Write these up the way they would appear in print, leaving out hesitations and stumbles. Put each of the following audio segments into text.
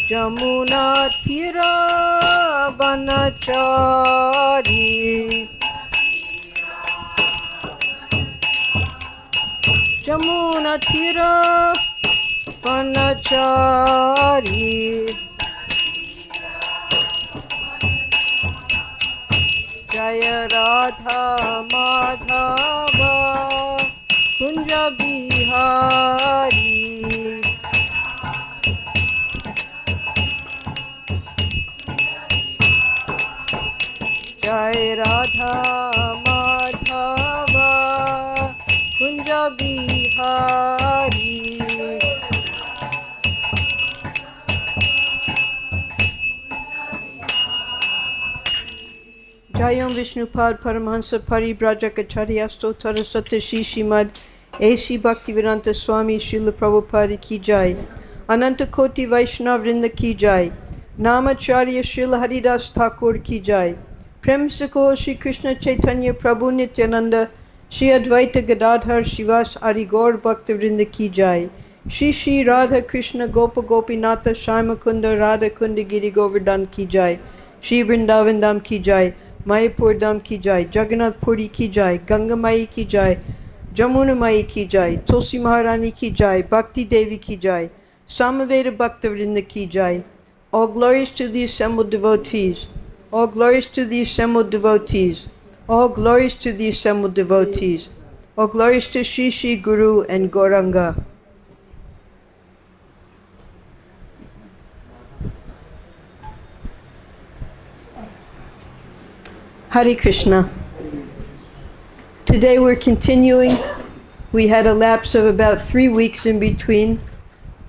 Jamuna Tira Vanachari Jamuna Tira Vanachari Jaya Radha Madhava Kunja Bihari Jai Radha Madhava Kunja Bihari Jayam Vishnupad Paramahansa Paribrajakacharya Stotara Satashi Shimad A.C. Bhaktivedanta Swami Srila Prabhupada Ki Jai Ananta Koti Vaishnav Vrinda Ki Jai Namacharya Srila Haridas Thakur Ki Jai Prem Sikho Shri Krishna Chaitanya Prabhu Nityananda Shri Advaita Gadadhar Shivas Arigor Bhaktivinoda Ki Jai Shri Shri Radha Krishna Gopa Gopinatha Shaimakunda Radha Kunda Giri Govardhan Ki Jai Shri Vrindavan Dham Ki Jai Mayapur Dham Ki Jai Jagannath Puri Ki Jai Ganga Mai Ki Jai Jamuna Mai Ki Jai Tulsi Maharani Ki Jai Bhakti Devi Ki Jai Samaveda Bhaktivinoda Ki Jai. All glories to the assembled devotees. All glories to the assembled devotees. All glories to the assembled devotees. All glories to Shri Shri Guru and Gauranga. Hare Krishna. Today we're continuing. We had a lapse of about 3 weeks in between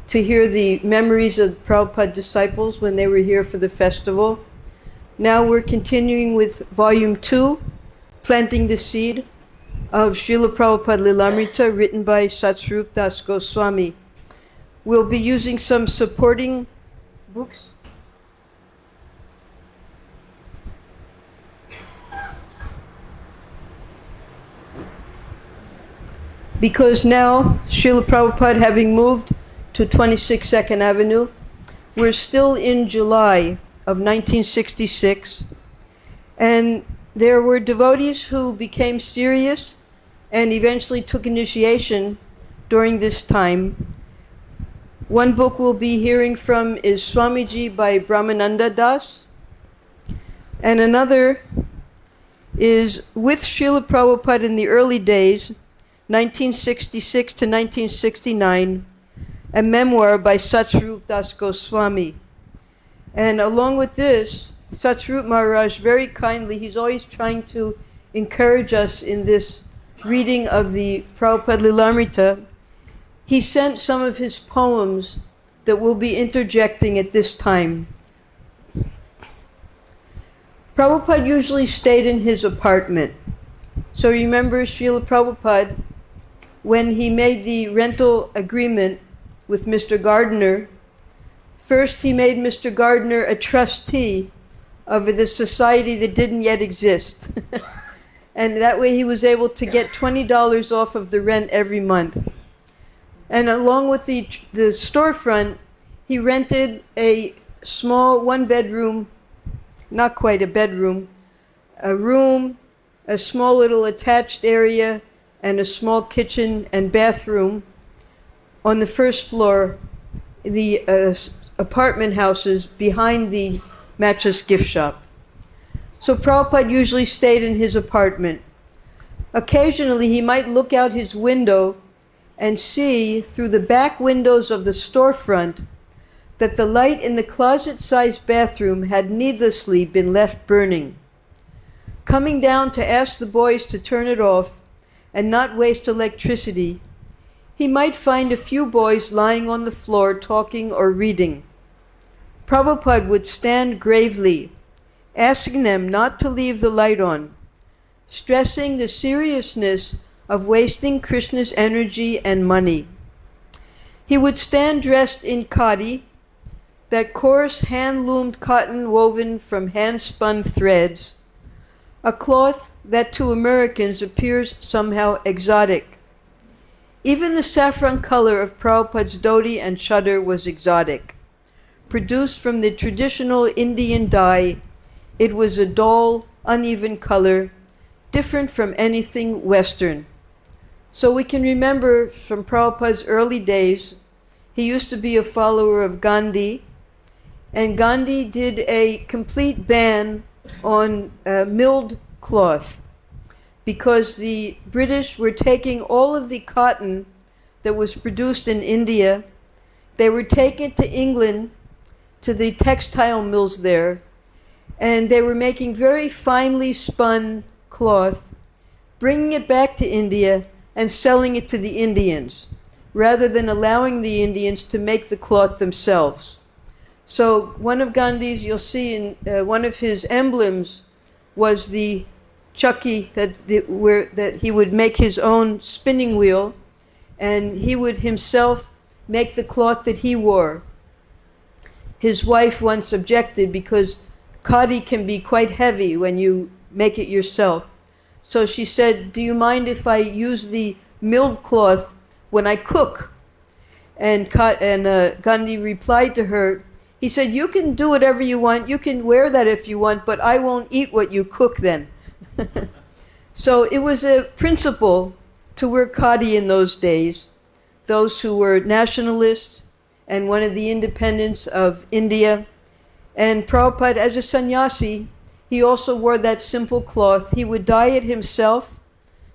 to hear the memories of Prabhupada disciples when they were here for the festival. Now we're continuing with Volume 2, Planting the Seed, of Srila Prabhupada Lilamrita, written by Satsvarup Das Goswami. We'll be using some supporting books. Because now, Srila Prabhupada having moved to 26 Second Avenue, we're still in July of 1966, and there were devotees who became serious and eventually took initiation during this time. One book we'll be hearing from is Swamiji by Brahmananda Das, and another is With Srila Prabhupada in the Early Days, 1966 to 1969, a memoir by Satsvarup Das Goswami. And along with this, Satsvarup Maharaj very kindly, he's always trying to encourage us in this reading of the Prabhupada Lilamrita. He sent some of his poems that we'll be interjecting at this time. Prabhupada usually stayed in his apartment. So remember Srila Prabhupada, when he made the rental agreement with Mr. Gardner, first he made Mr. Gardner a trustee of the society that didn't yet exist. And that way he was able to get $20 off of the rent every month. And along with the storefront, he rented a small one-bedroom, not quite a bedroom, a room, a small little attached area, and a small kitchen and bathroom on the first floor, the apartment houses behind the mattress gift shop. So Prabhupada usually stayed in his apartment. Occasionally he might look out his window and see through the back windows of the storefront that the light in the closet-sized bathroom had needlessly been left burning. Coming down to ask the boys to turn it off and not waste electricity, he might find a few boys lying on the floor talking or reading. Prabhupada would stand gravely, asking them not to leave the light on, stressing the seriousness of wasting Krishna's energy and money. He would stand dressed in khadi, that coarse hand-loomed cotton woven from hand-spun threads, a cloth that to Americans appears somehow exotic. Even the saffron color of Prabhupada's dhoti and chadar was exotic. produced from the traditional Indian dye. It was a dull, uneven color, different from anything Western. So we can remember from Prabhupada's early days, he used to be a follower of Gandhi, and Gandhi did a complete ban on milled cloth because the British were taking all of the cotton that was produced in India, they were taking it to England, to the textile mills there, and they were making very finely spun cloth, bringing it back to India and selling it to the Indians, rather than allowing the Indians to make the cloth themselves. So one of Gandhi's, you'll see in one of his emblems was the chakki that he would make his own spinning wheel, and he would himself make the cloth that he wore. His wife once objected because khadi can be quite heavy when you make it yourself. So she said, "Do you mind if I use the milled cloth when I cook?" And Gandhi replied to her, he said, "You can do whatever you want, you can wear that if you want, but I won't eat what you cook then." So it was a principle to wear khadi in those days. Those who were nationalists and wanted the independence of India. And Prabhupada, as a sannyasi, he also wore that simple cloth. He would dye it himself.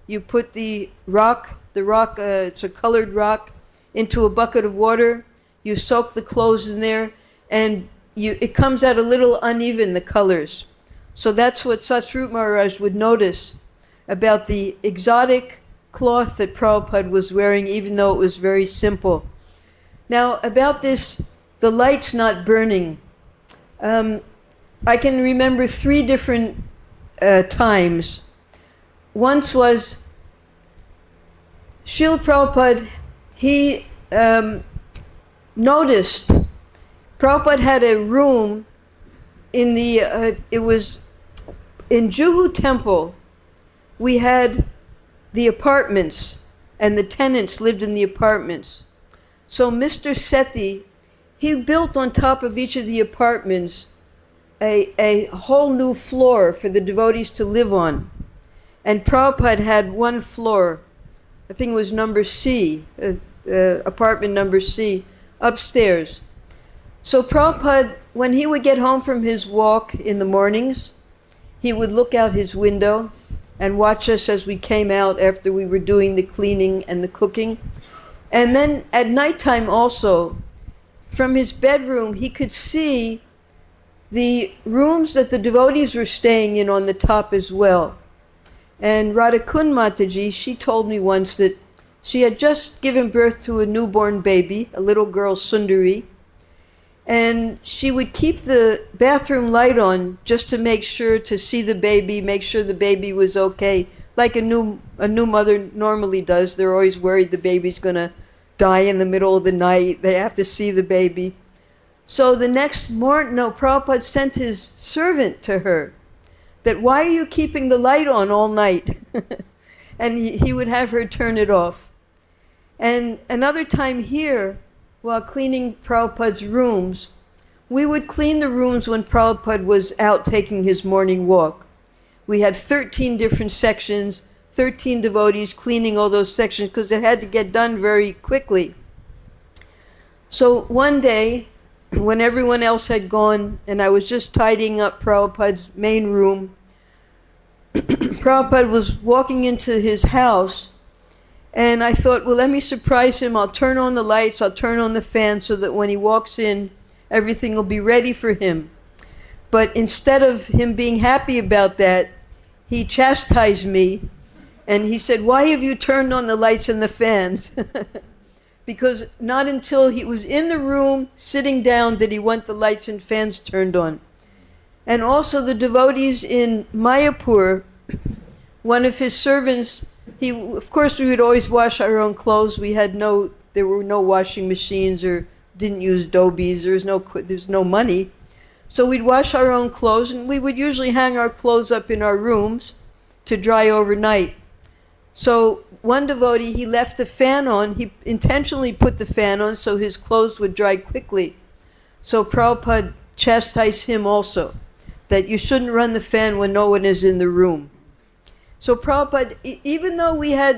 You put the rock, it's a colored rock, into a bucket of water. You soak the clothes in there, and it comes out a little uneven, the colors. So that's what Satsvarup Maharaj would notice about the exotic cloth that Prabhupada was wearing, even though it was very simple. Now, about this, the lights not burning. I can remember 3 different times. Once was Srila Prabhupada, he noticed, Prabhupada had a room in the, it was in Juhu Temple, we had the apartments, and the tenants lived in the apartments. So Mr. Sethi, he built on top of each of the apartments a whole new floor for the devotees to live on. And Prabhupada had one floor, I think it was number C, apartment number C, upstairs. So Prabhupada, when he would get home from his walk in the mornings, he would look out his window and watch us as we came out after we were doing the cleaning and the cooking. And then at nighttime also, from his bedroom, he could see the rooms that the devotees were staying in on the top as well. And Radhakund Mataji, she told me once that she had just given birth to a newborn baby, a little girl, Sundari, and she would keep the bathroom light on just to make sure to see the baby, make sure the baby was okay, like a new mother normally does. They're always worried the baby's going to die in the middle of the night. They have to see the baby. So the next morning, Prabhupada sent his servant to her, that why are you keeping the light on all night? And he would have her turn it off. And another time here, while cleaning Prabhupada's rooms, we would clean the rooms when Prabhupada was out taking his morning walk. We had 13 different sections, 13 devotees cleaning all those sections because it had to get done very quickly. So one day, when everyone else had gone and I was just tidying up Prabhupada's main room, Prabhupada was walking into his house, and I thought, well, let me surprise him. I'll turn on the lights, I'll turn on the fan so that when he walks in, everything will be ready for him. But instead of him being happy about that, he chastised me, and he said, why have you turned on the lights and the fans? Because not until he was in the room, sitting down, did he want the lights and fans turned on. And also the devotees in Mayapur, one of his servants, of course we would always wash our own clothes. There were no washing machines or didn't use dobies. There's no money. So we'd wash our own clothes, and we would usually hang our clothes up in our rooms to dry overnight. So one devotee, he left the fan on. He intentionally put the fan on so his clothes would dry quickly. So Prabhupada chastised him also, that you shouldn't run the fan when no one is in the room. So Prabhupada, even though we had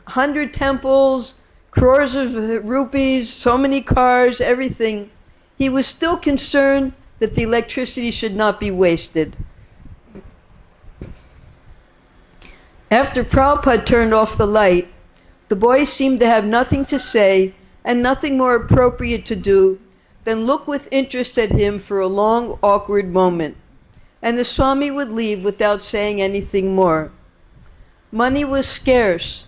100 temples, crores of rupees, so many cars, everything, he was still concerned that the electricity should not be wasted. After Prabhupada turned off the light, the boys seemed to have nothing to say and nothing more appropriate to do than look with interest at him for a long, awkward moment. And the Swami would leave without saying anything more. Money was scarce.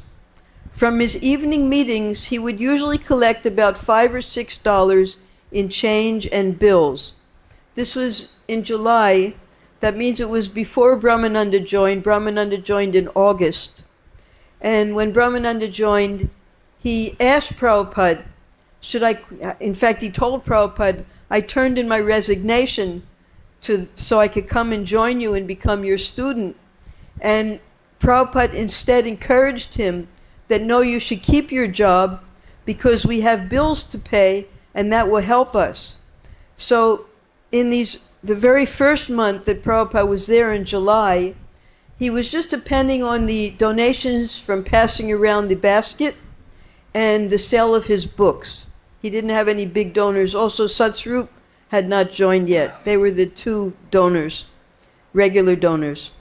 From his evening meetings, he would usually collect about $5 or $6 in change and bills. This was in July. That means it was before Brahmananda joined. Brahmananda joined in August. And when Brahmananda joined, he asked Prabhupada, in fact, he told Prabhupada, I turned in my resignation so I could come and join you and become your student. And Prabhupada instead encouraged him that no, you should keep your job because we have bills to pay and that will help us. So in the very first month that Prabhupada was there in July, he was just depending on the donations from passing around the basket and the sale of his books. He didn't have any big donors. Also, Satsrup had not joined yet. They were the two donors, regular donors.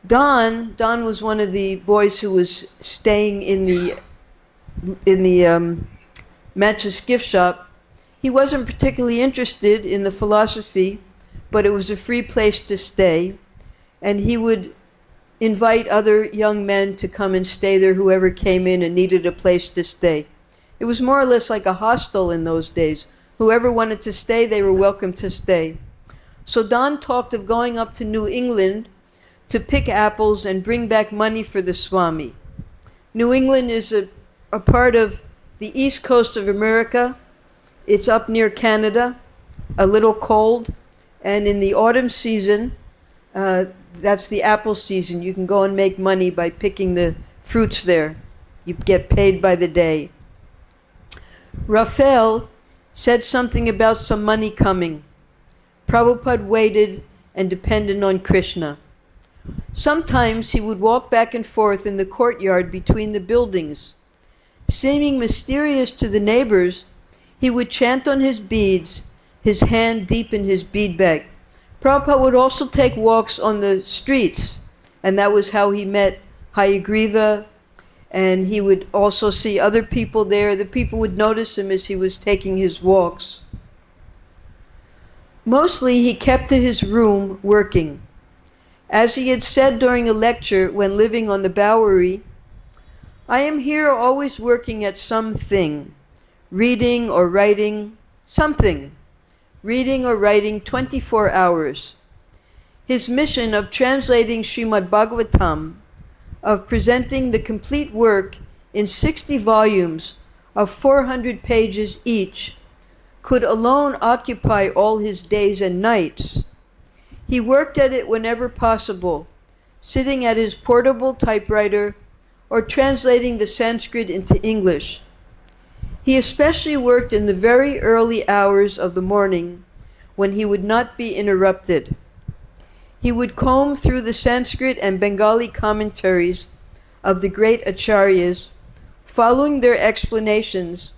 Don was one of the boys who was staying in the Matches gift shop. He wasn't particularly interested in the philosophy, but it was a free place to stay. And he would invite other young men to come and stay there, whoever came in and needed a place to stay. It was more or less like a hostel in those days. Whoever wanted to stay, they were welcome to stay. So Don talked of going up to New England to pick apples and bring back money for the Swami. New England is a part of the east coast of America. It's up near Canada, a little cold. And in the autumn season, that's the apple season. You can go and make money by picking the fruits there. You get paid by the day. Raphael said something about some money coming. Prabhupada waited and depended on Krishna. Sometimes he would walk back and forth in the courtyard between the buildings. Seeming mysterious to the neighbors, he would chant on his beads, his hand deep in his bead bag. Prabhupada would also take walks on the streets, and that was how he met Hayagriva, and he would also see other people there. The people would notice him as he was taking his walks. Mostly he kept to his room working. As he had said during a lecture when living on the Bowery, I am here always working at something, reading or writing, something. Reading or writing 24 hours. His mission of translating Srimad Bhagavatam, of presenting the complete work in 60 volumes of 400 pages each, could alone occupy all his days and nights. He worked at it whenever possible, sitting at his portable typewriter or translating the Sanskrit into English. He especially worked in the very early hours of the morning when he would not be interrupted. He would comb through the Sanskrit and Bengali commentaries of the great acharyas, following their explanations,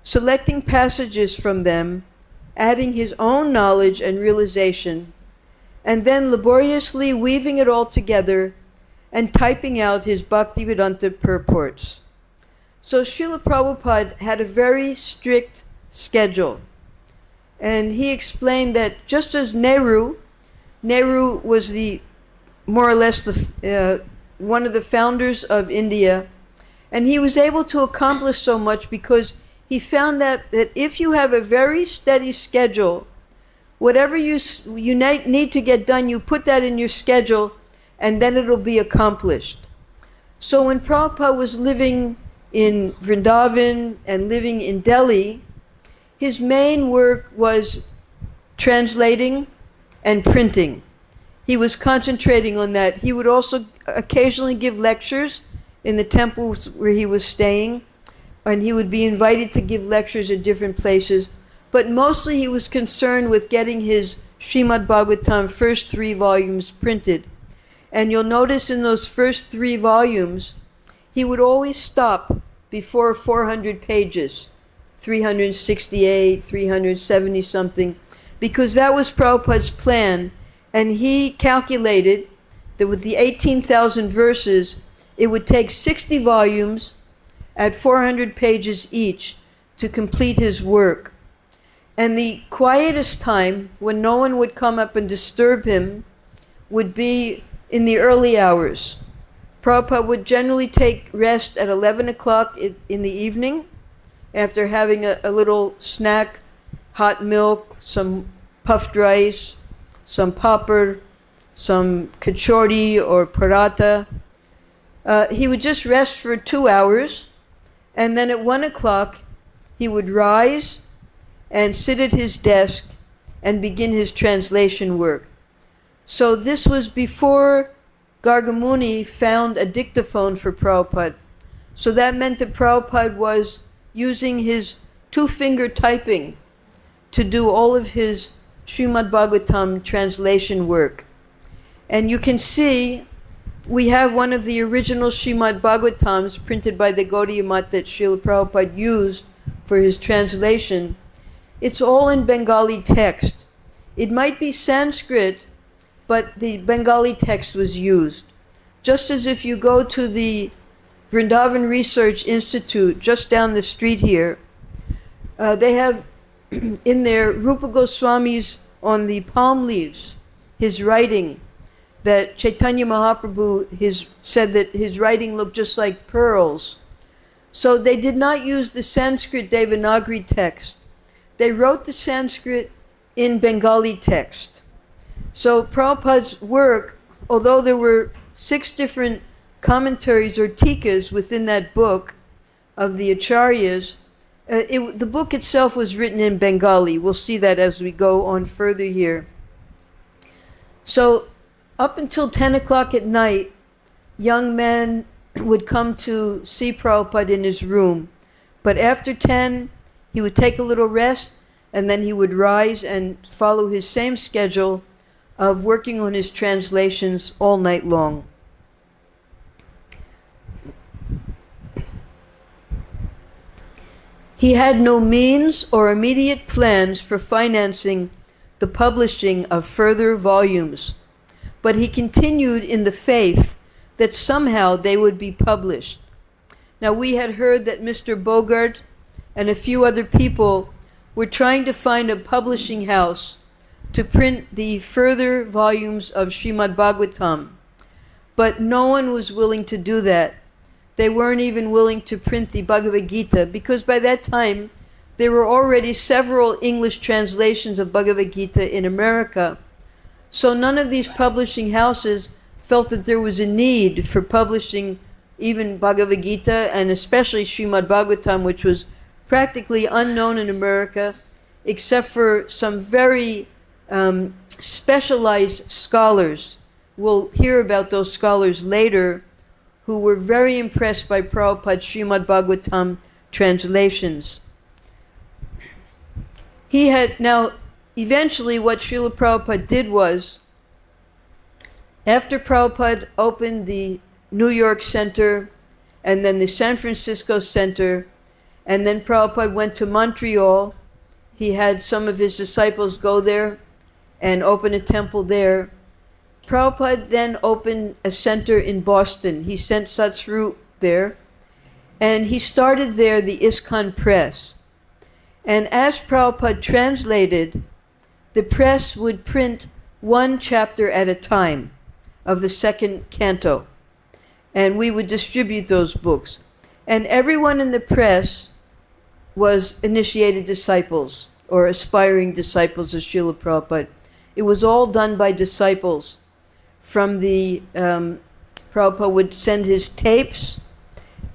selecting passages from them, adding his own knowledge and realization, and then laboriously weaving it all together and typing out his Bhaktivedanta purports. So Srila Prabhupada had a very strict schedule. And he explained that just as Nehru was more or less one of the founders of India, and he was able to accomplish so much because he found that if you have a very steady schedule, whatever you need to get done, you put that in your schedule, and then it'll be accomplished. So when Prabhupada was living in Vrindavan and living in Delhi, his main work was translating and printing. He was concentrating on that. He would also occasionally give lectures in the temples where he was staying, and he would be invited to give lectures at different places. but mostly he was concerned with getting his Srimad Bhagavatam first 3 volumes printed. And you'll notice in those first 3 volumes, he would always stop before 400 pages, 368, 370 something, because that was Prabhupada's plan. And he calculated that with the 18,000 verses, it would take 60 volumes at 400 pages each to complete his work. And the quietest time, when no one would come up and disturb him, would be in the early hours. Prabhupada would generally take rest at 11 o'clock in the evening, after having a little snack, hot milk, some puffed rice, some papad, some kachori or paratha. He would just rest for 2 hours, and then at 1 o'clock he would rise and sit at his desk and begin his translation work. So this was before Gargamuni found a dictaphone for Prabhupada. So that meant that Prabhupada was using his 2-finger typing to do all of his Srimad Bhagavatam translation work. And you can see we have one of the original Srimad Bhagavatams printed by the Gaudiya Math that Srila Prabhupada used for his translation. It's all in Bengali text. It might be Sanskrit, but the Bengali text was used. Just as if you go to the Vrindavan Research Institute just down the street here, they have in there Rupa Goswami's on the palm leaves, his writing, that Chaitanya Mahaprabhu said that his writing looked just like pearls. So they did not use the Sanskrit Devanagari text. They wrote the Sanskrit in Bengali text. So Prabhupada's work, although there were 6 different commentaries or tikas within that book of the Acharyas, the book itself was written in Bengali. We'll see that as we go on further here. So up until 10 o'clock at night, young men would come to see Prabhupada in his room. But after 10, he would take a little rest, and then he would rise and follow his same schedule of working on his translations all night long. He had no means or immediate plans for financing the publishing of further volumes, but he continued in the faith that somehow they would be published. Now, we had heard that Mr. Bogart and a few other people were trying to find a publishing house to print the further volumes of Srimad Bhagavatam, but no one was willing to do that. They weren't even willing to print the Bhagavad Gita, because by that time there were already several English translations of Bhagavad Gita in America. So none of these publishing houses felt that there was a need for publishing even Bhagavad Gita, and especially Srimad Bhagavatam, which was practically unknown in America, except for some very specialized scholars. We'll hear about those scholars later, who were very impressed by Prabhupada's Srimad Bhagavatam translations. Eventually what Srila Prabhupada did was, after Prabhupada opened the New York Center, and then the San Francisco Center, and then Prabhupada went to Montreal, he had some of his disciples go there and open a temple there. Prabhupada then opened a center in Boston. He sent Satsvarup there, and he started there the ISKCON press. And as Prabhupada translated, the press would print 1 chapter at a time of the 2nd canto, and we would distribute those books. And everyone in the press was initiated disciples or aspiring disciples of Srila Prabhupada. It was all done by disciples. From the, Prabhupada would send his tapes,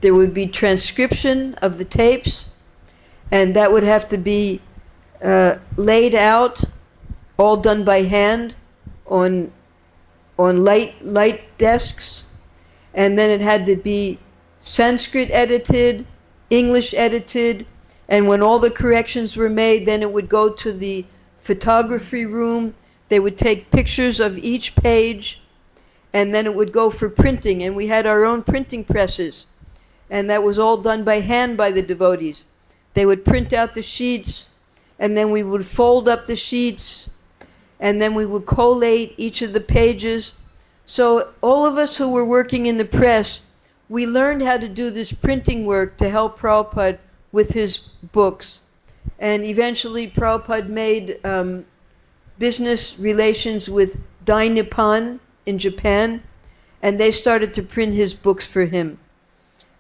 there would be transcription of the tapes, and that would have to be laid out, all done by hand on light desks, and then it had to be Sanskrit edited, English edited, And when all the corrections were made, then it would go to the photography room. They would take pictures of each page, and then it would go for printing. And we had our own printing presses, and that was all done by hand by the devotees. They would print out the sheets, and then we would fold up the sheets, and then we would collate each of the pages. So all of us who were working in the press, we learned how to do this printing work to help Prabhupada with his books. And eventually Prabhupada made business relations with Dai Nippon in Japan, and they started to print his books for him.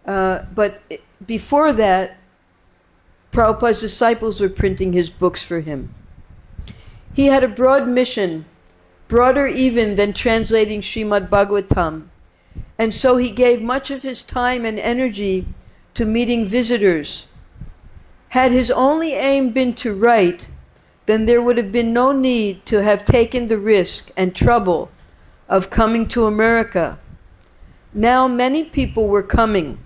But before that, Prabhupada's disciples were printing his books for him. He had a broad mission, broader even than translating Srimad Bhagavatam. And so he gave much of his time and energy to meeting visitors. Had his only aim been to write, then there would have been no need to have taken the risk and trouble of coming to America. Now many people were coming,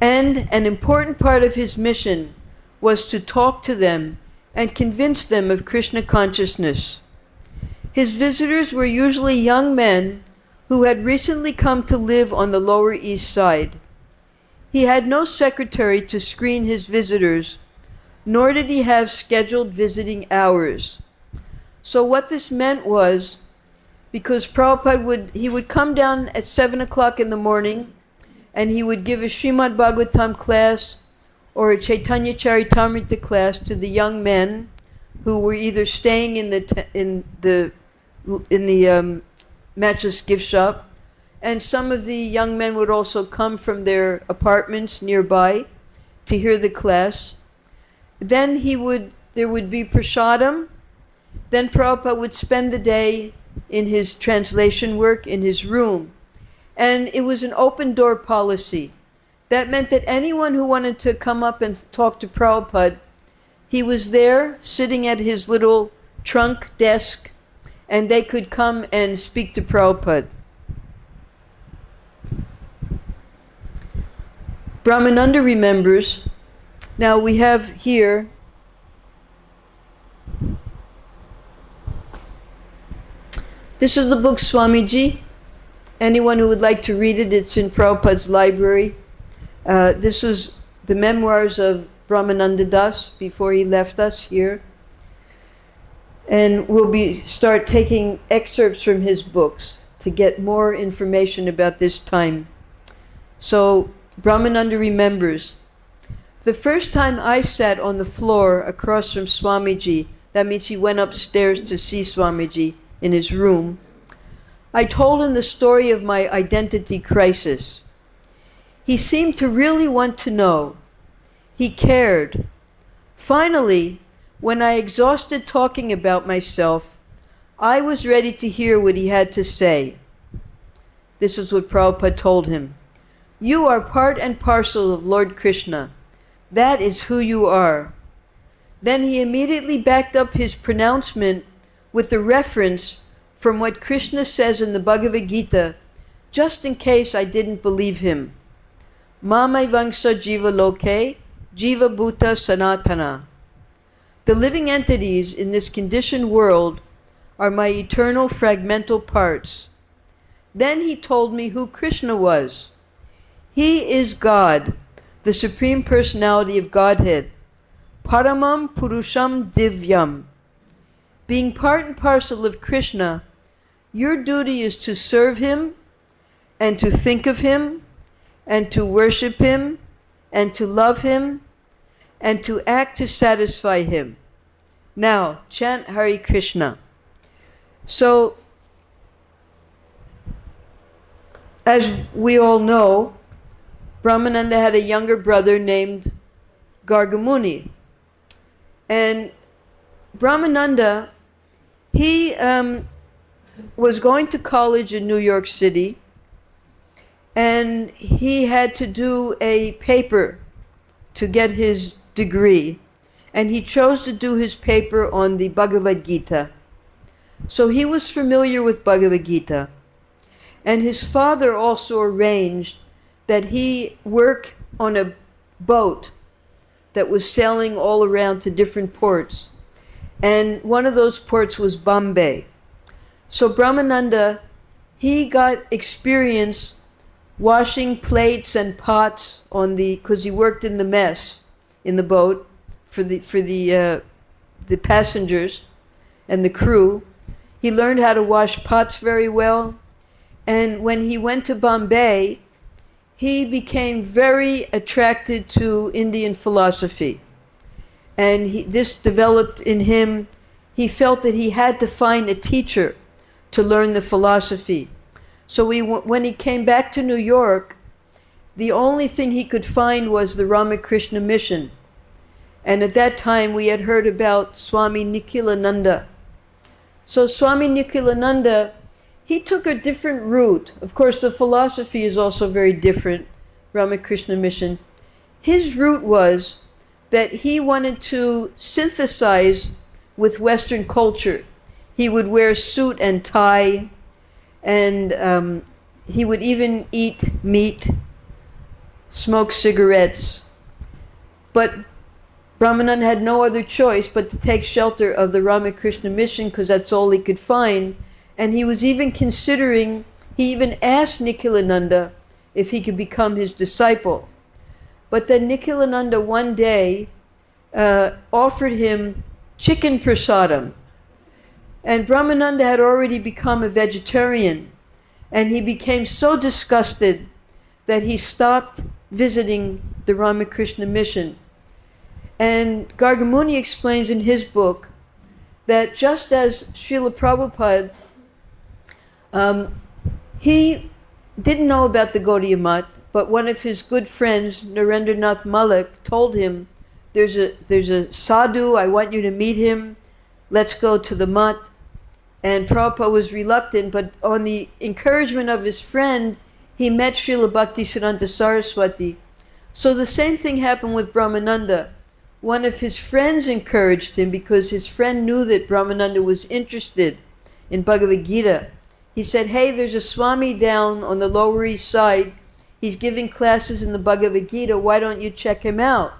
and an important part of his mission was to talk to them and convince them of Krishna consciousness. His visitors were usually young men who had recently come to live on the Lower East Side. He had no secretary to screen his visitors, nor did he have scheduled visiting hours. So what this meant was, because Prabhupada would come down at 7 o'clock in the morning, and he would give a Srimad Bhagavatam class or a Chaitanya Charitamrita class to the young men who were either staying in the mattress gift shop, and some of the young men would also come from their apartments nearby to hear the class. Then there would be prasadam. Then Prabhupada would spend the day in his translation work in his room. And it was an open door policy. That meant that anyone who wanted to come up and talk to Prabhupada, he was there sitting at his little trunk desk, and they could come and speak to Prabhupada. Brahmananda remembers. Now we have here this is the book Swamiji. Anyone who would like to read it, it's in Prabhupada's library. This was the memoirs of Brahmananda Das before he left us here. And we'll start taking excerpts from his books to get more information about this time. So Brahmananda remembers, the first time I sat on the floor across from Swamiji, that means he went upstairs to see Swamiji in his room, I told him the story of my identity crisis. He seemed to really want to know. He cared. Finally, when I exhausted talking about myself, I was ready to hear what he had to say. This is what Prabhupada told him. You are part and parcel of Lord Krishna. That is who you are. Then he immediately backed up his pronouncement with a reference from what Krishna says in the Bhagavad Gita, just in case I didn't believe him. Mamai Vangsa Jiva Loke, Jiva Bhuta Sanatana. The living entities in this conditioned world are my eternal fragmental parts. Then he told me who Krishna was. He is God, the Supreme Personality of Godhead. Paramam Purusham Divyam. Being part and parcel of Krishna, your duty is to serve him, and to think of him, and to worship him, and to love him, and to act to satisfy him. Now, chant Hare Krishna. So, as we all know, Brahmananda had a younger brother named Gargamuni. And Brahmananda, he was going to college in New York City, and he had to do a paper to get his degree, and he chose to do his paper on the Bhagavad Gita. So he was familiar with Bhagavad Gita, and his father also arranged that he work on a boat that was sailing all around to different ports. And one of those ports was Bombay. So Brahmananda, he got experience washing plates and pots because he worked in the mess in the boat for the passengers and the crew. He learned how to wash pots very well. And when he went to Bombay, he became very attracted to Indian philosophy. And this developed in him. He felt that he had to find a teacher to learn the philosophy. So when he came back to New York, the only thing he could find was the Ramakrishna mission. And at that time, we had heard about Swami Nikhilananda. So Swami Nikhilananda, he took a different route. Of course, the philosophy is also very different, Ramakrishna mission. His route was that he wanted to synthesize with Western culture. He would wear suit and tie, and he would even eat meat, smoke cigarettes. But Brahmananda had no other choice but to take shelter of the Ramakrishna mission because that's all he could find. And he was even considering, he even asked Nikhilananda if he could become his disciple. But then Nikhilananda one day offered him chicken prasadam. And Brahmananda had already become a vegetarian. And he became so disgusted that he stopped visiting the Ramakrishna mission. And Gargamuni explains in his book that just as Srila Prabhupada, he didn't know about the Gaudiya Math, but one of his good friends, Narendranath Malik, told him, there's a sadhu, I want you to meet him, let's go to the Math. And Prabhupada was reluctant, but on the encouragement of his friend, he met Srila Bhaktisiddhanta Saraswati. So the same thing happened with Brahmananda. One of his friends encouraged him because his friend knew that Brahmananda was interested in Bhagavad Gita. He said, hey, there's a Swami down on the Lower East Side. He's giving classes in the Bhagavad Gita. Why don't you check him out?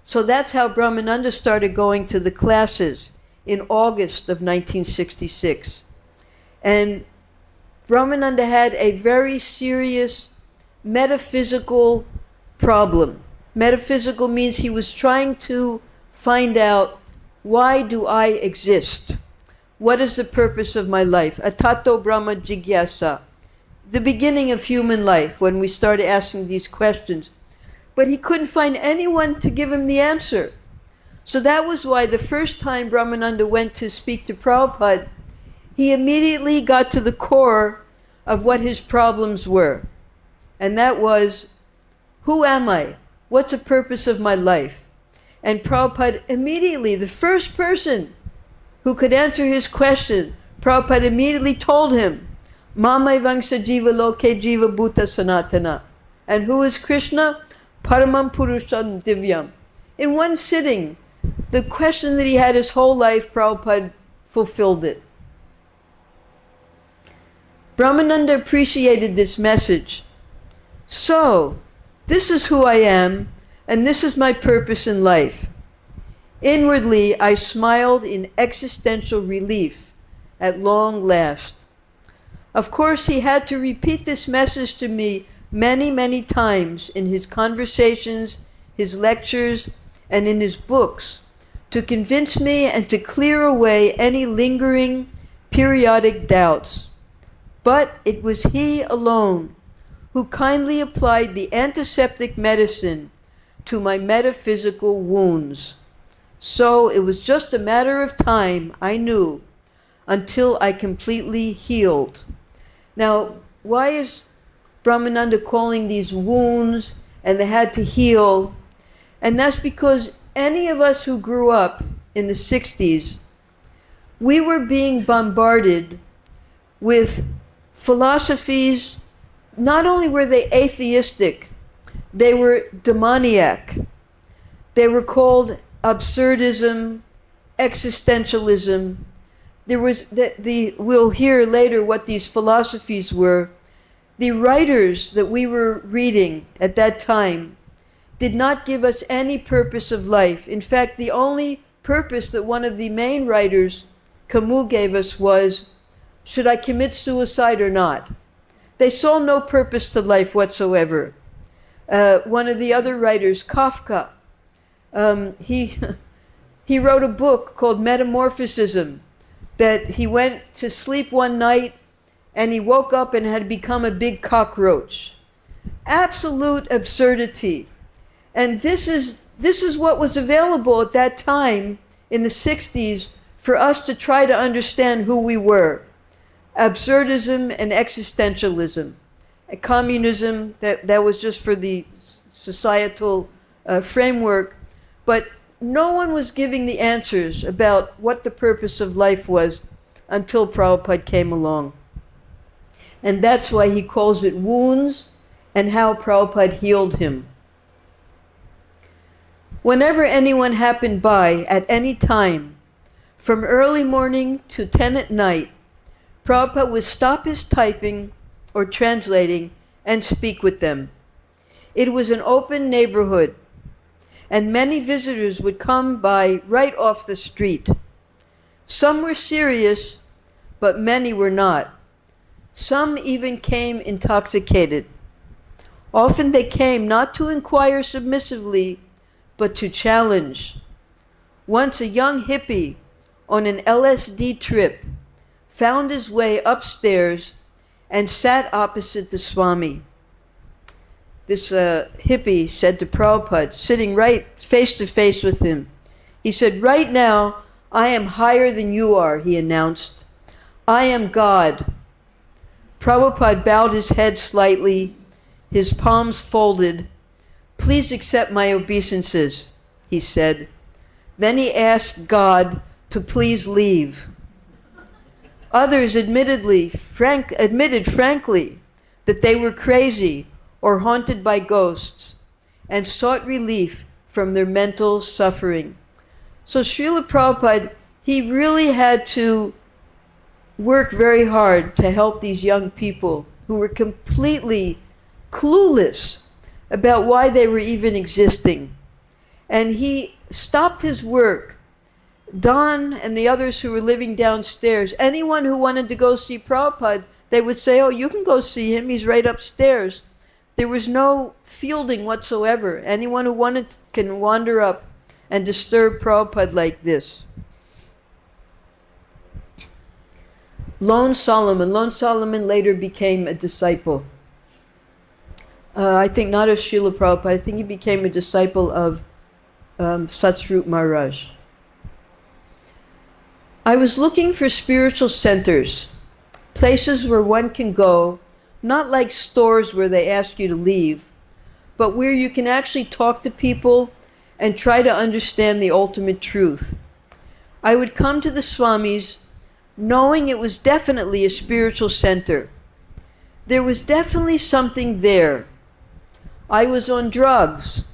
So that's how Brahmananda started going to the classes in August of 1966. And Brahmananda had a very serious metaphysical problem. Metaphysical means he was trying to find out, why do I exist? What is the purpose of my life? Atato Brahma Jigyasa. The beginning of human life, when we started asking these questions. But he couldn't find anyone to give him the answer. So that was why the first time Brahmananda went to speak to Prabhupada, he immediately got to the core of what his problems were. And that was, who am I? What's the purpose of my life? And Prabhupada immediately, the first person who could answer his question, Prabhupada immediately told him, Mamai Vangsa Jiva Loke Jiva Bhuta Sanatana. And who is Krishna? Paramam Purusham Divyam. In one sitting, the question that he had his whole life, Prabhupada fulfilled it. Brahmananda appreciated this message. So, this is who I am, and this is my purpose in life. Inwardly, I smiled in existential relief at long last. Of course, he had to repeat this message to me many, many times in his conversations, his lectures, and in his books to convince me and to clear away any lingering, periodic doubts. But it was he alone who kindly applied the antiseptic medicine to my metaphysical wounds. So it was just a matter of time, I knew, until I completely healed. Now, why is Brahmananda calling these wounds and they had to heal? And that's because any of us who grew up in the 60s, we were being bombarded with philosophies. Not only were they atheistic, they were demoniac. They were called absurdism, existentialism. There was we'll hear later what these philosophies were. The writers that we were reading at that time, did not give us any purpose of life. In fact, the only purpose that one of the main writers, Camus, gave us was, should I commit suicide or not? They saw no purpose to life whatsoever. One of the other writers, Kafka, he wrote a book called Metamorphism, that he went to sleep one night and he woke up and had become a big cockroach. Absolute absurdity. And this is what was available at that time in the 60s for us to try to understand who we were. Absurdism and existentialism. Communism, that was just for the societal framework, but no one was giving the answers about what the purpose of life was until Prabhupada came along. And that's why he calls it wounds and how Prabhupada healed him. Whenever anyone happened by at any time, from early morning to 10 at night, Prabhupada would stop his typing or translating and speak with them. It was an open neighborhood, and many visitors would come by right off the street. Some were serious, but many were not. Some even came intoxicated. Often they came not to inquire submissively, but to challenge. Once a young hippie on an LSD trip found his way upstairs and sat opposite the Swami. This hippie said to Prabhupada, sitting right face to face with him, he said, "Right now, I am higher than you are," he announced. "I am God." Prabhupada bowed his head slightly, his palms folded. "Please accept my obeisances," he said. Then he asked God to please leave. Others admitted frankly that they were crazy or haunted by ghosts and sought relief from their mental suffering. So Srila Prabhupada, he really had to work very hard to help these young people who were completely clueless about why they were even existing. And he stopped his work. Don and the others who were living downstairs, anyone who wanted to go see Prabhupada, they would say, "Oh, you can go see him, he's right upstairs." There was no fielding whatsoever. Anyone who wanted can wander up and disturb Prabhupada like this. Lone Solomon later became a disciple. I think not of Srila Prabhupada, I think he became a disciple of Satsvarup Maharaj. I was looking for spiritual centers, places where one can go, not like stores where they ask you to leave, but where you can actually talk to people and try to understand the ultimate truth. I would come to the Swamis knowing it was definitely a spiritual center. There was definitely something there. I was on drugs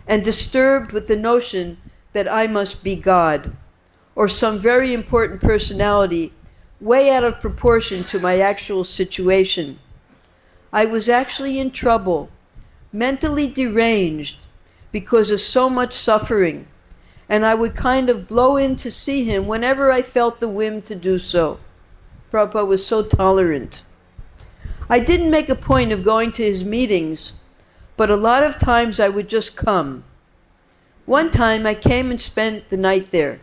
and disturbed with the notion that I must be God or some very important personality way out of proportion to my actual situation. I was actually in trouble, mentally deranged because of so much suffering, and I would kind of blow in to see him whenever I felt the whim to do so. Prabhupada was so tolerant. I didn't make a point of going to his meetings, but a lot of times I would just come. One time I came and spent the night there.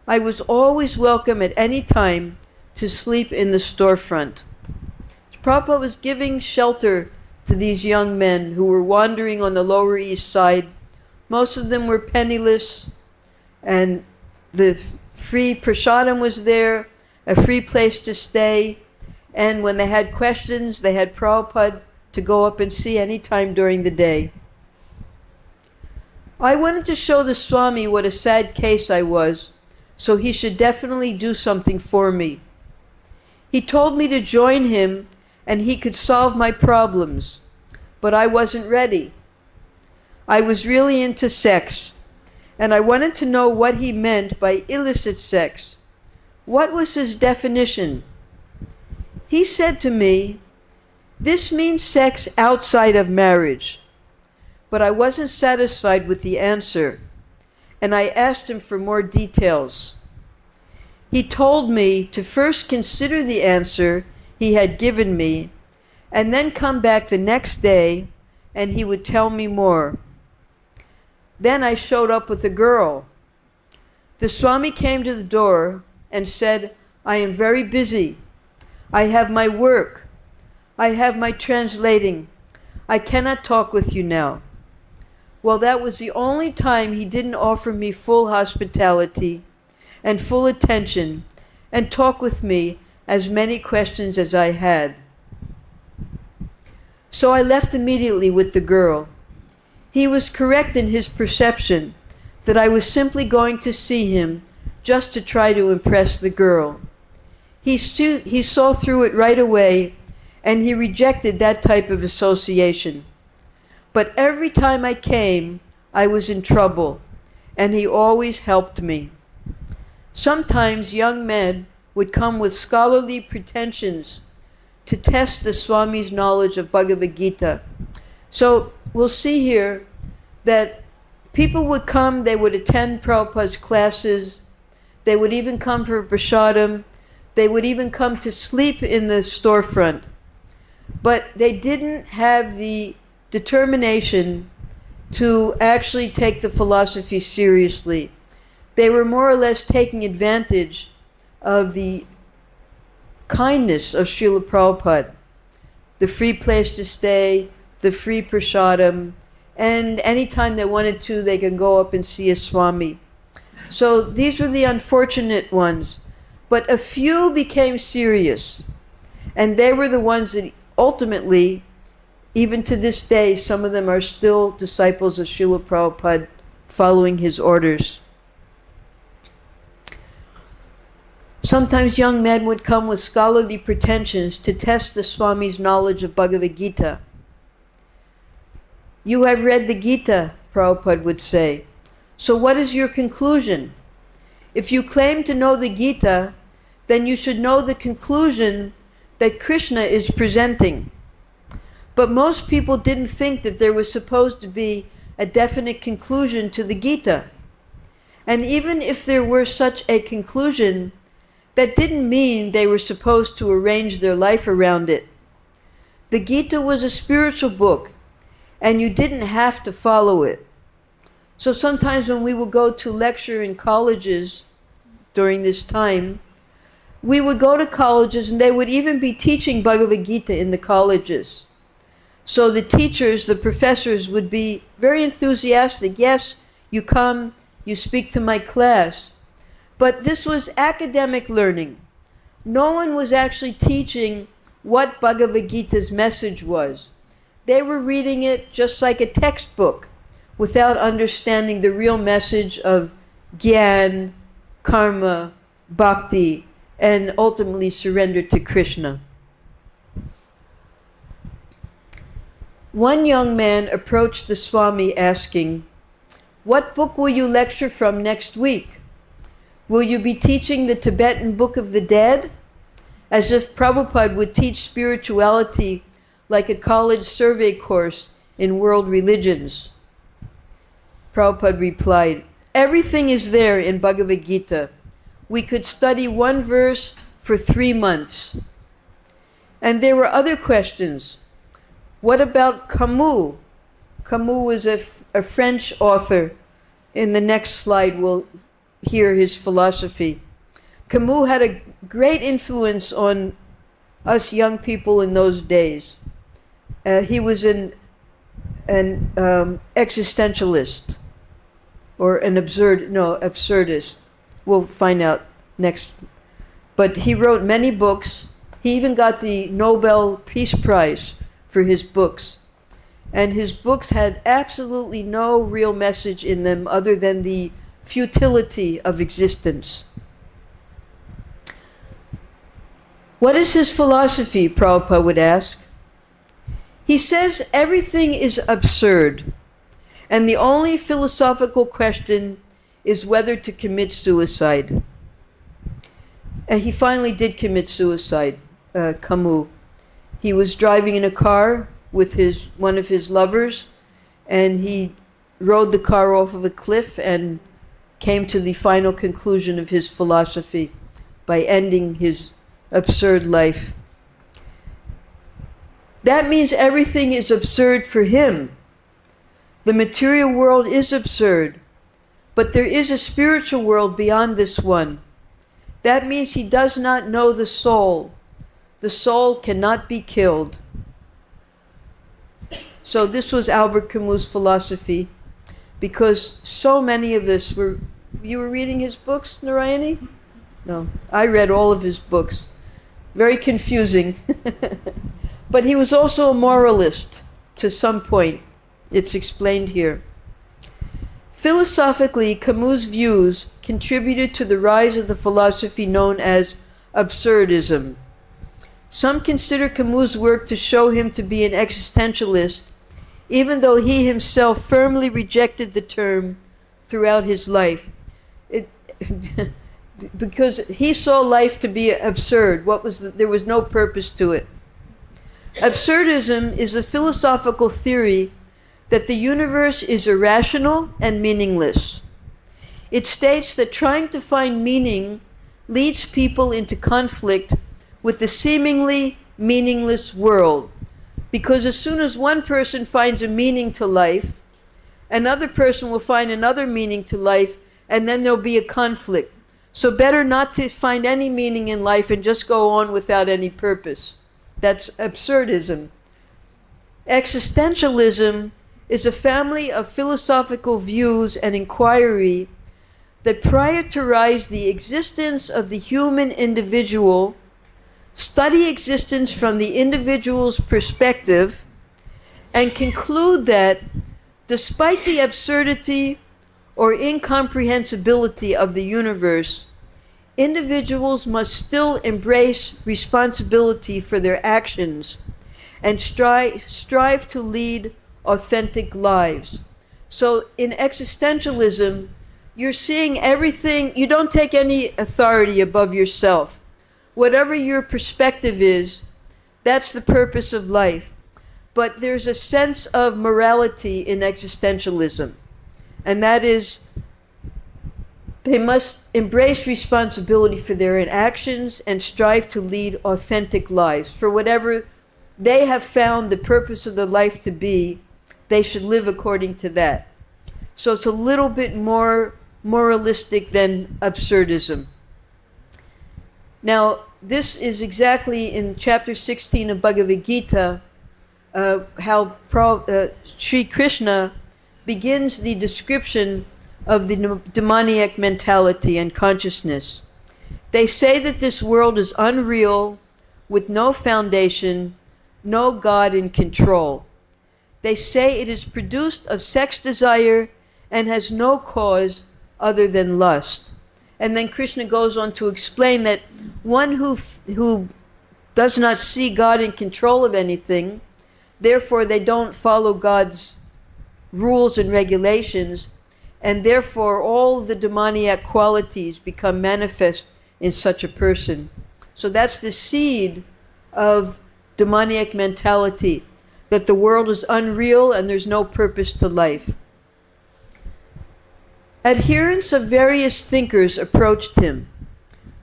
I was always welcome at any time to sleep in the storefront. Prabhupada was giving shelter to these young men who were wandering on the Lower East Side. Most of them were penniless, and the free prasadam was there, a free place to stay, and when they had questions, they had Prabhupada to go up and see any time during the day. I wanted to show the Swami what a sad case I was, so he should definitely do something for me. He told me to join him and he could solve my problems, but I wasn't ready. I was really into sex, and I wanted to know what he meant by illicit sex. What was his definition? He said to me, "This means sex outside of marriage." but I wasn't satisfied with the answer, and I asked him for more details. He told me to first consider the answer he had given me, and then come back the next day, and he would tell me more. Then I showed up with a girl. The Swami came to the door and said, "I am very busy. I have my work. I have my translating. I cannot talk with you now." Well, that was the only time he didn't offer me full hospitality and full attention and talk with me as many questions as I had. So I left immediately with the girl. He was correct in his perception that I was simply going to see him just to try to impress the girl. He saw through it right away, and he rejected that type of association. But every time I came, I was in trouble, and he always helped me. Sometimes young men would come with scholarly pretensions to test the Swami's knowledge of Bhagavad Gita. So we'll see here that people would come, they would attend Prabhupada's classes, they would even come for prasadam, they would even come to sleep in the storefront. But they didn't have the determination to actually take the philosophy seriously. They were more or less taking advantage of the kindness of Srila Prabhupada, the free place to stay, the free prasadam, and anytime they wanted to, they could go up and see a Swami. So these were the unfortunate ones. But a few became serious, and they were the ones that ultimately, even to this day, some of them are still disciples of Srila Prabhupada, following his orders. Sometimes young men would come with scholarly pretensions to test the Swami's knowledge of Bhagavad Gita. "You have read the Gita," Prabhupada would say. "So what is your conclusion? If you claim to know the Gita, then you should know the conclusion that Krishna is presenting." But most people didn't think that there was supposed to be a definite conclusion to the Gita. And even if there were such a conclusion, that didn't mean they were supposed to arrange their life around it. The Gita was a spiritual book, and you didn't have to follow it. So sometimes when we would go to lecture in colleges during this time, we would go to colleges and they would even be teaching Bhagavad Gita in the colleges. So the teachers, the professors would be very enthusiastic. "Yes, you come, you speak to my class." But this was academic learning. No one was actually teaching what Bhagavad Gita's message was. They were reading it just like a textbook without understanding the real message of Gyan, Karma, Bhakti, and ultimately surrender to Krishna. One young man approached the Swami asking, "What book will you lecture from next week? Will you be teaching the Tibetan Book of the Dead?" As if Prabhupada would teach spirituality like a college survey course in world religions. Prabhupada replied, "Everything is there in Bhagavad Gita. We could study one verse for 3 months." And there were other questions. What about Camus? Camus was a French author. In the next slide, we'll hear his philosophy. Camus had a great influence on us young people in those days. He was an existentialist, or an absurdist. We'll find out next. But he wrote many books. He even got the Nobel Peace Prize for his books. And his books had absolutely no real message in them other than the futility of existence. What is his philosophy? Prabhupada would ask. He says everything is absurd, and the only philosophical question is whether to commit suicide. And he finally did commit suicide, Camus. He was driving in a car with one of his lovers, and he rode the car off of a cliff and came to the final conclusion of his philosophy by ending his absurd life. That means everything is absurd for him. The material world is absurd, but there is a spiritual world beyond this one. That means he does not know the soul. The soul cannot be killed. So this was Albert Camus' philosophy, because so many of us were... You were reading his books, Narayani? No, I read all of his books. Very confusing. But he was also a moralist to some point. It's explained here. Philosophically, Camus' views contributed to the rise of the philosophy known as absurdism. Some consider Camus' work to show him to be an existentialist, even though he himself firmly rejected the term throughout his life. Because he saw life to be absurd. There was no purpose to it. Absurdism is a philosophical theory that the universe is irrational and meaningless. It states that trying to find meaning leads people into conflict with the seemingly meaningless world. Because as soon as one person finds a meaning to life, another person will find another meaning to life, and then there'll be a conflict. So better not to find any meaning in life and just go on without any purpose. That's absurdism. Existentialism is a family of philosophical views and inquiry that prioritize the existence of the human individual, study existence from the individual's perspective, and conclude that despite the absurdity or incomprehensibility of the universe, individuals must still embrace responsibility for their actions and strive to lead authentic lives. So in existentialism, you're seeing everything, you don't take any authority above yourself. Whatever your perspective is, that's the purpose of life. But there's a sense of morality in existentialism. And that is, they must embrace responsibility for their actions and strive to lead authentic lives. For whatever they have found the purpose of the life to be, they should live according to that. So it's a little bit more moralistic than absurdism. Now, this is exactly in chapter 16 of Bhagavad Gita, how Sri Krishna begins the description of the demoniac mentality and consciousness. They say that this world is unreal, with no foundation, no God in control. They say it is produced of sex desire and has no cause other than lust. And then Krishna goes on to explain that one who does not see God in control of anything, therefore they don't follow God's rules and regulations, and therefore all the demoniac qualities become manifest in such a person. So that's the seed of demoniac mentality, that the world is unreal and there's no purpose to life. Adherents of various thinkers approached him.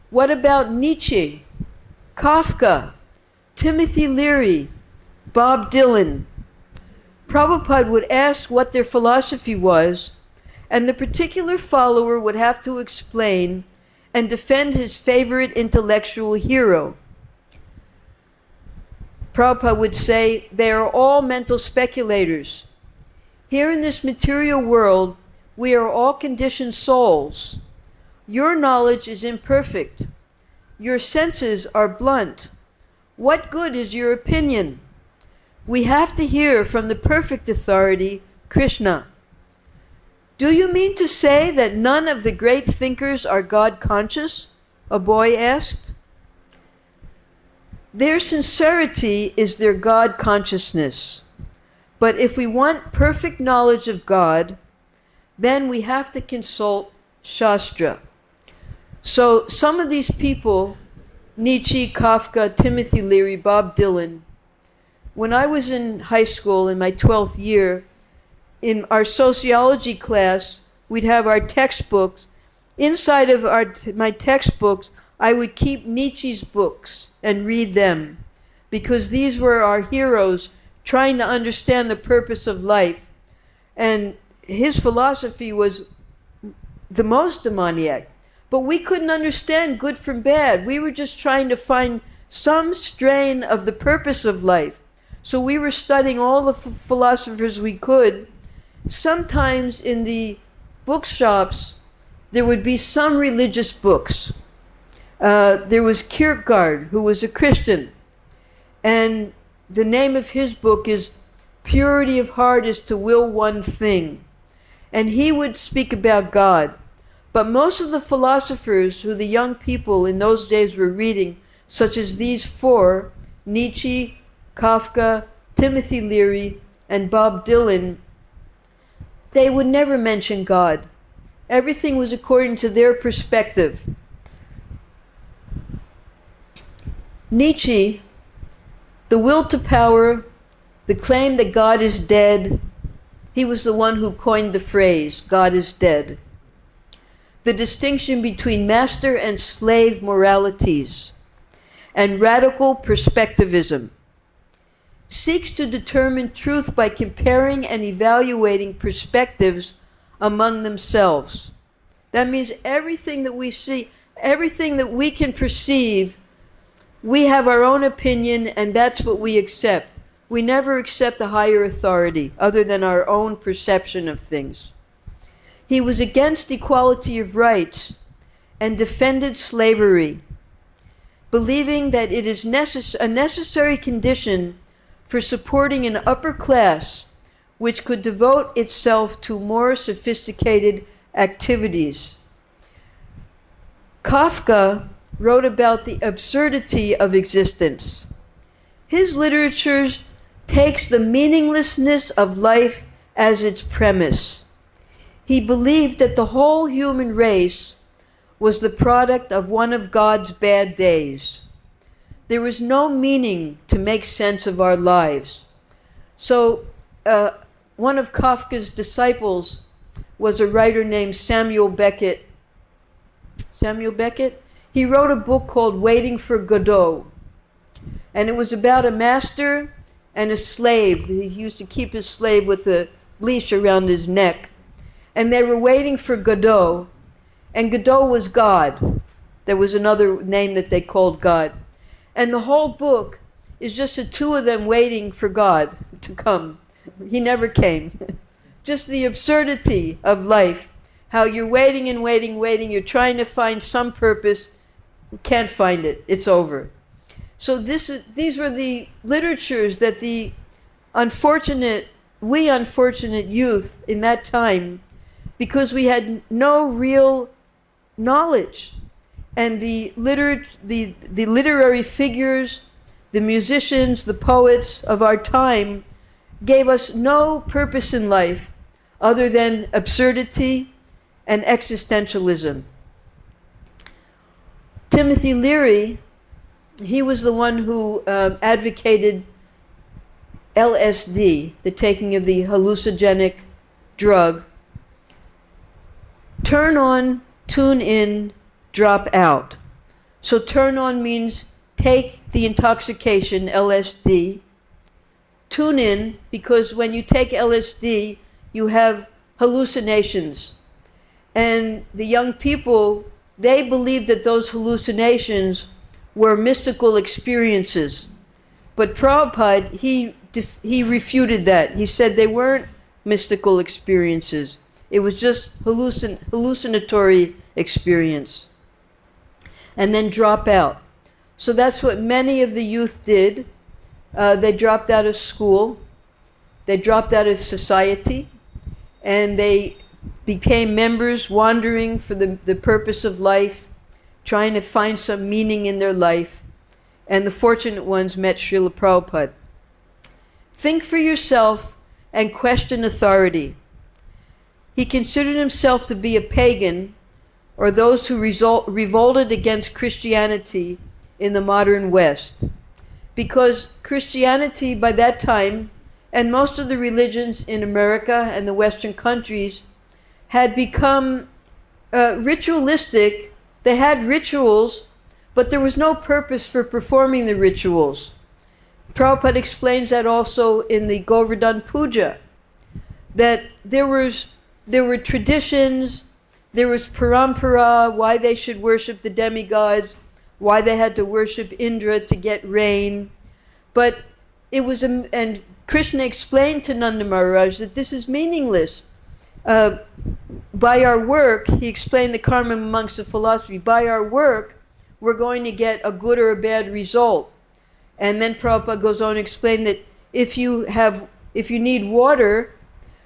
What about Nietzsche, Kafka, Timothy Leary, Bob Dylan? Prabhupada would ask what their philosophy was, and the particular follower would have to explain and defend his favorite intellectual hero. Prabhupada would say, they are all mental speculators. Here in this material world, we are all conditioned souls. Your knowledge is imperfect. Your senses are blunt. What good is your opinion? We have to hear from the perfect authority, Krishna. Do you mean to say that none of the great thinkers are God conscious? A boy asked. Their sincerity is their God consciousness. But if we want perfect knowledge of God, then we have to consult Shastra. So some of these people, Nietzsche, Kafka, Timothy Leary, Bob Dylan, when I was in high school in my 12th year, in our sociology class, we'd have our textbooks. Inside of my textbooks, I would keep Nietzsche's books and read them, because these were our heroes trying to understand the purpose of life. And his philosophy was the most demoniac. But we couldn't understand good from bad. We were just trying to find some strain of the purpose of life. So we were studying all the philosophers we could. Sometimes in the bookshops, there would be some religious books. There was Kierkegaard, who was a Christian. And the name of his book is Purity of Heart is to Will One Thing. And he would speak about God. But most of the philosophers who the young people in those days were reading, such as these four, Nietzsche, Kafka, Timothy Leary, and Bob Dylan, they would never mention God. Everything was according to their perspective. Nietzsche, the will to power, the claim that God is dead, he was the one who coined the phrase, God is dead. The distinction between master and slave moralities and radical perspectivism seeks to determine truth by comparing and evaluating perspectives among themselves. That means everything that we see, everything that we can perceive, we have our own opinion, and that's what we accept. We never accept a higher authority other than our own perception of things. He was against equality of rights and defended slavery, believing that it is a necessary condition for supporting an upper class which could devote itself to more sophisticated activities. Kafka wrote about the absurdity of existence. His literature takes the meaninglessness of life as its premise. He believed that the whole human race was the product of one of God's bad days. There was no meaning to make sense of our lives. So one of Kafka's disciples was a writer named Samuel Beckett. Samuel Beckett? He wrote a book called Waiting for Godot. And it was about a master and a slave. He used to keep his slave with a leash around his neck. And they were waiting for Godot. And Godot was God. There was another name that they called God. And the whole book is just the two of them waiting for God to come. He never came. Just the absurdity of life. How you're waiting and waiting, waiting. You're trying to find some purpose. You can't find it. It's over. So these were the literatures that the unfortunate youth in that time, because we had no real knowledge. And the literary figures, the musicians, the poets of our time gave us no purpose in life other than absurdity and existentialism. Timothy Leary, he was the one who advocated LSD, the taking of the hallucinogenic drug. Turn on, tune in, drop out. So turn on means take the intoxication, LSD. Tune in, because when you take LSD, you have hallucinations. And the young people, they believed that those hallucinations were mystical experiences. But Prabhupada, he refuted that. He said they weren't mystical experiences. It was just hallucinatory experience. And then drop out. So that's what many of the youth did. They dropped out of school. They dropped out of society. And they became members wandering for the purpose of life, trying to find some meaning in their life. And the fortunate ones met Srila Prabhupada. Think for yourself and question authority. He considered himself to be a pagan, or those who revolted against Christianity in the modern West. Because Christianity by that time and most of the religions in America and the Western countries had become ritualistic. They had rituals, but there was no purpose for performing the rituals. Prabhupada explains that also in the Govardhan Puja, that there were traditions, there was parampara, why they should worship the demigods, why they had to worship Indra to get rain. But it was, and Krishna explained to Nanda Maharaj that this is meaningless. By our work, he explained the karma amongst the philosophy, by our work, we're going to get a good or a bad result. And then Prabhupada goes on to explain that if you need water,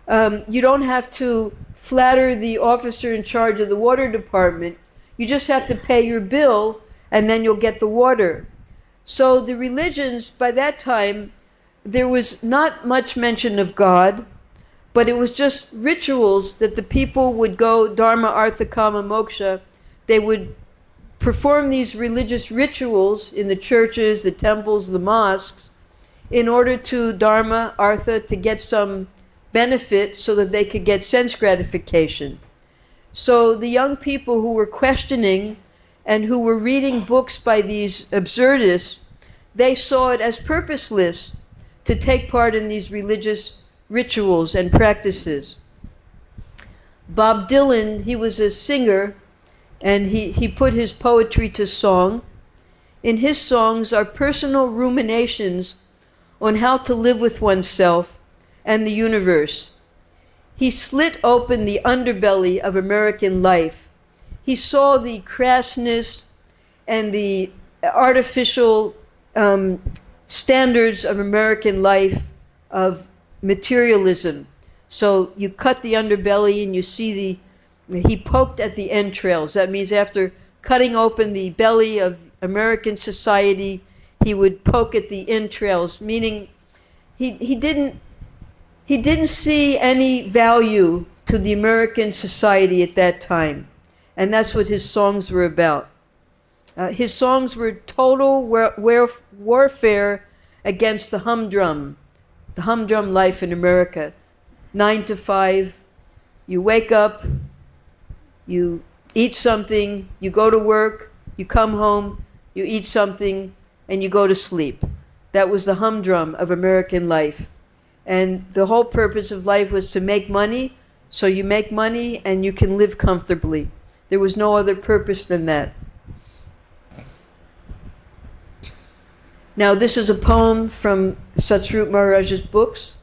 you don't have to flatter the officer in charge of the water department. You just have to pay your bill, and then you'll get the water. So the religions, by that time, there was not much mention of God, but it was just rituals that the people would go, dharma, artha, kama, moksha. They would perform these religious rituals in the churches, the temples, the mosques, in order to dharma, artha, to get some benefit so that they could get sense gratification. So the young people who were questioning and who were reading books by these absurdists, they saw it as purposeless to take part in these religious rituals and practices. Bob Dylan, he was a singer, and he put his poetry to song. In his songs are personal ruminations on how to live with oneself and the universe. He slit open the underbelly of American life. He saw the crassness and the artificial standards of American life, of materialism. So you cut the underbelly and you see he poked at the entrails. That means after cutting open the belly of American society, he would poke at the entrails, meaning he didn't see any value to the American society at that time. And that's what his songs were about. His songs were total warfare against the humdrum life in America. 9 to 5, you wake up, you eat something, you go to work, you come home, you eat something, and you go to sleep. That was the humdrum of American life. And the whole purpose of life was to make money, so you make money and you can live comfortably. There was no other purpose than that. Now, this is a poem from Satsvarup Maharaj's books.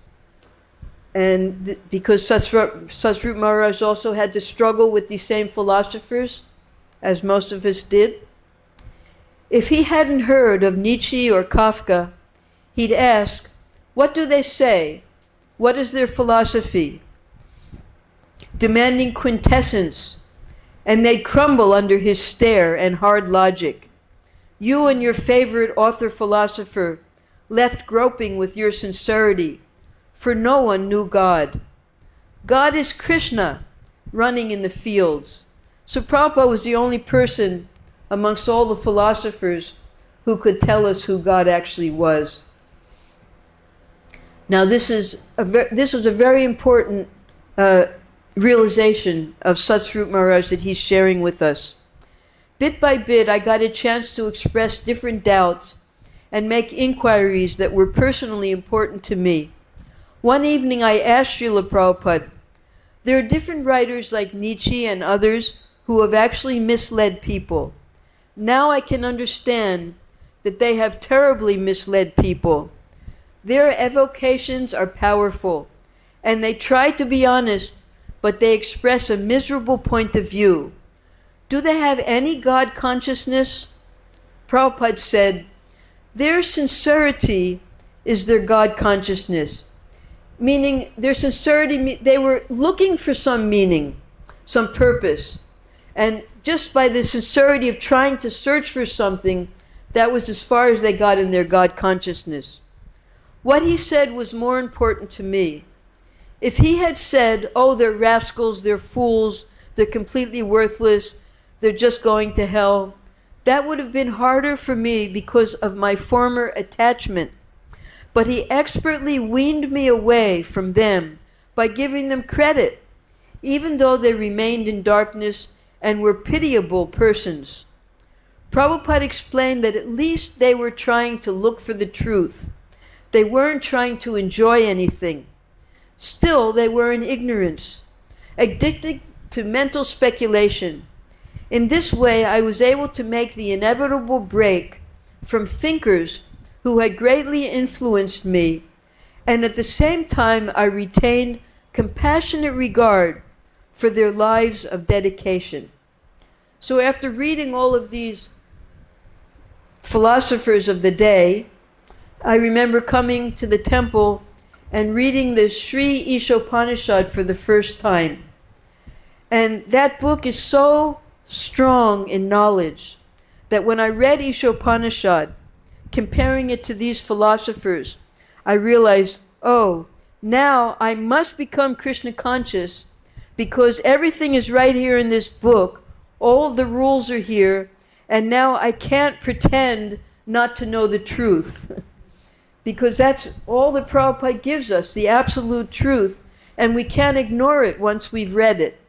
And because Satsvarup Maharaj also had to struggle with these same philosophers, as most of us did, if he hadn't heard of Nietzsche or Kafka, he'd ask, what do they say? What is their philosophy? Demanding quintessence, and they'd crumble under his stare and hard logic. You and your favorite author-philosopher left groping with your sincerity, for no one knew God. God is Krishna, running in the fields. So Prabhupada was the only person amongst all the philosophers who could tell us who God actually was. Now this is a very important realization of Satsvarup Maharaj that he's sharing with us. Bit by bit, I got a chance to express different doubts and make inquiries that were personally important to me. One evening I asked Srila Prabhupada, there are different writers like Nietzsche and others who have actually misled people. Now I can understand that they have terribly misled people. Their evocations are powerful, and they try to be honest, but they express a miserable point of view. Do they have any God consciousness? Prabhupada said, their sincerity is their God consciousness. Meaning their sincerity, they were looking for some meaning, some purpose. And just by the sincerity of trying to search for something, that was as far as they got in their God consciousness. What he said was more important to me. If he had said, oh, they're rascals, they're fools, they're completely worthless, they're just going to hell, that would have been harder for me because of my former attachment. but he expertly weaned me away from them by giving them credit, even though they remained in darkness and were pitiable persons. Prabhupada explained that at least they were trying to look for the truth. They weren't trying to enjoy anything. Still, they were in ignorance, addicted to mental speculation. In this way, I was able to make the inevitable break from thinkers who had greatly influenced me, and at the same time I retained compassionate regard for their lives of dedication. So after reading all of these philosophers of the day, I remember coming to the temple and reading the Sri Ishopanishad for the first time. And that book is so strong in knowledge that when I read Ishopanishad, comparing it to these philosophers, I realized, oh, now I must become Krishna conscious because everything is right here in this book. All of the rules are here, and now I can't pretend not to know the truth. Because that's all that Prabhupada gives us, the absolute truth, and we can't ignore it once we've read it.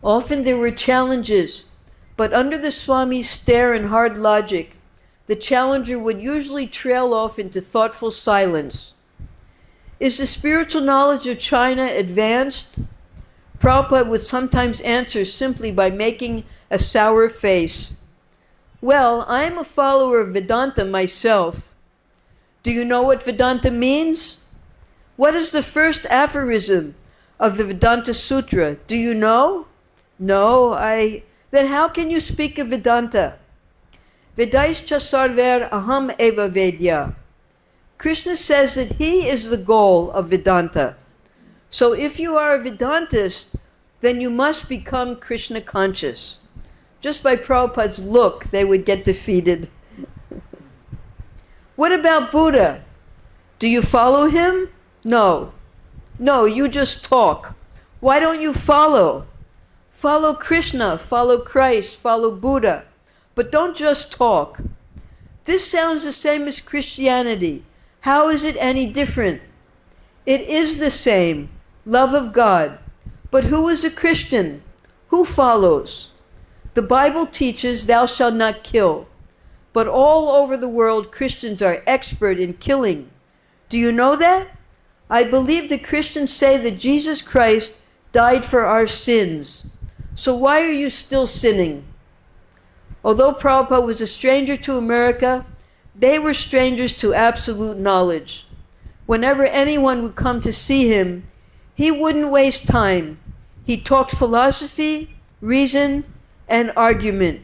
Often there were challenges, but under the Swami's stare and hard logic, the challenger would usually trail off into thoughtful silence. Is the spiritual knowledge of China advanced? Prabhupada would sometimes answer simply by making a sour face. Well, I am a follower of Vedanta myself. Do you know what Vedanta means? What is the first aphorism of the Vedanta Sutra? Do you know? No, Then how can you speak of Vedanta? Vedaischa sarver aham eva vedya. Krishna says that he is the goal of Vedanta. So if you are a Vedantist, then you must become Krishna conscious. Just by Prabhupada's look, they would get defeated. What about Buddha? Do you follow him? No. No, you just talk. Why don't you follow? Follow Krishna, follow Christ, follow Buddha. But don't just talk. This sounds the same as Christianity. How is it any different? It is the same, love of God. But who is a Christian? Who follows? The Bible teaches, thou shalt not kill. But all over the world, Christians are expert in killing. Do you know that? I believe that Christians say that Jesus Christ died for our sins. So why are you still sinning? Although Prabhupada was a stranger to America, they were strangers to absolute knowledge. Whenever anyone would come to see him, he wouldn't waste time. He talked philosophy, reason, and argument.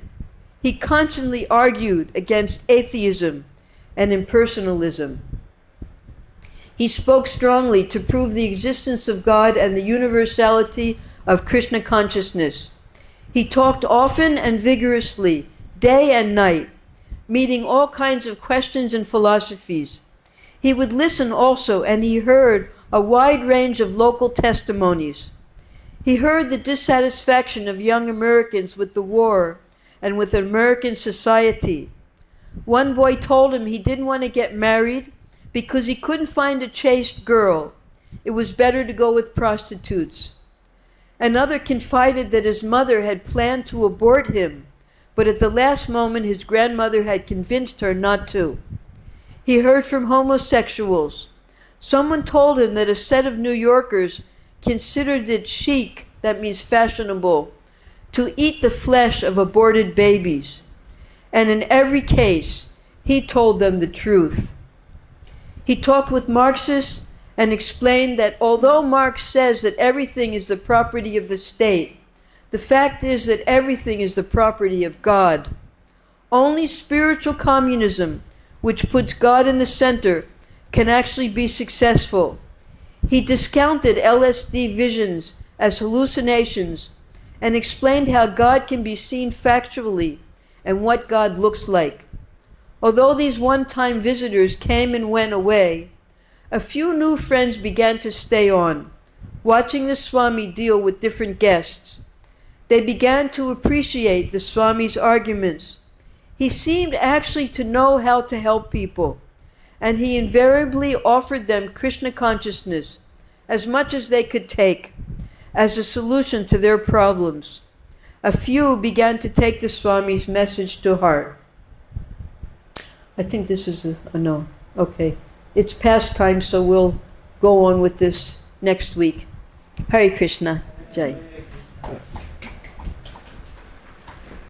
He constantly argued against atheism and impersonalism. He spoke strongly to prove the existence of God and the universality of Krishna consciousness. He talked often and vigorously, day and night, meeting all kinds of questions and philosophies. He would listen also, and he heard a wide range of local testimonies. He heard the dissatisfaction of young Americans with the war and with American society. One boy told him he didn't want to get married because he couldn't find a chaste girl. It was better to go with prostitutes. Another confided that his mother had planned to abort him, but at the last moment his grandmother had convinced her not to. He heard from homosexuals. Someone told him that a set of New Yorkers considered it chic, that means fashionable, to eat the flesh of aborted babies. And in every case, he told them the truth. He talked with Marxists and explained that although Marx says that everything is the property of the state, the fact is that everything is the property of God. Only spiritual communism, which puts God in the center, can actually be successful. He discounted LSD visions as hallucinations and explained how God can be seen factually and what God looks like. Although these one-time visitors came and went away, a few new friends began to stay on, watching the Swami deal with different guests. They began to appreciate the Swami's arguments. He seemed actually to know how to help people, and he invariably offered them Krishna consciousness, as much as they could take, as a solution to their problems. A few began to take the Swami's message to heart. I think this is no. Okay. It's past time, so we'll go on with this next week. Hare Krishna. Jai.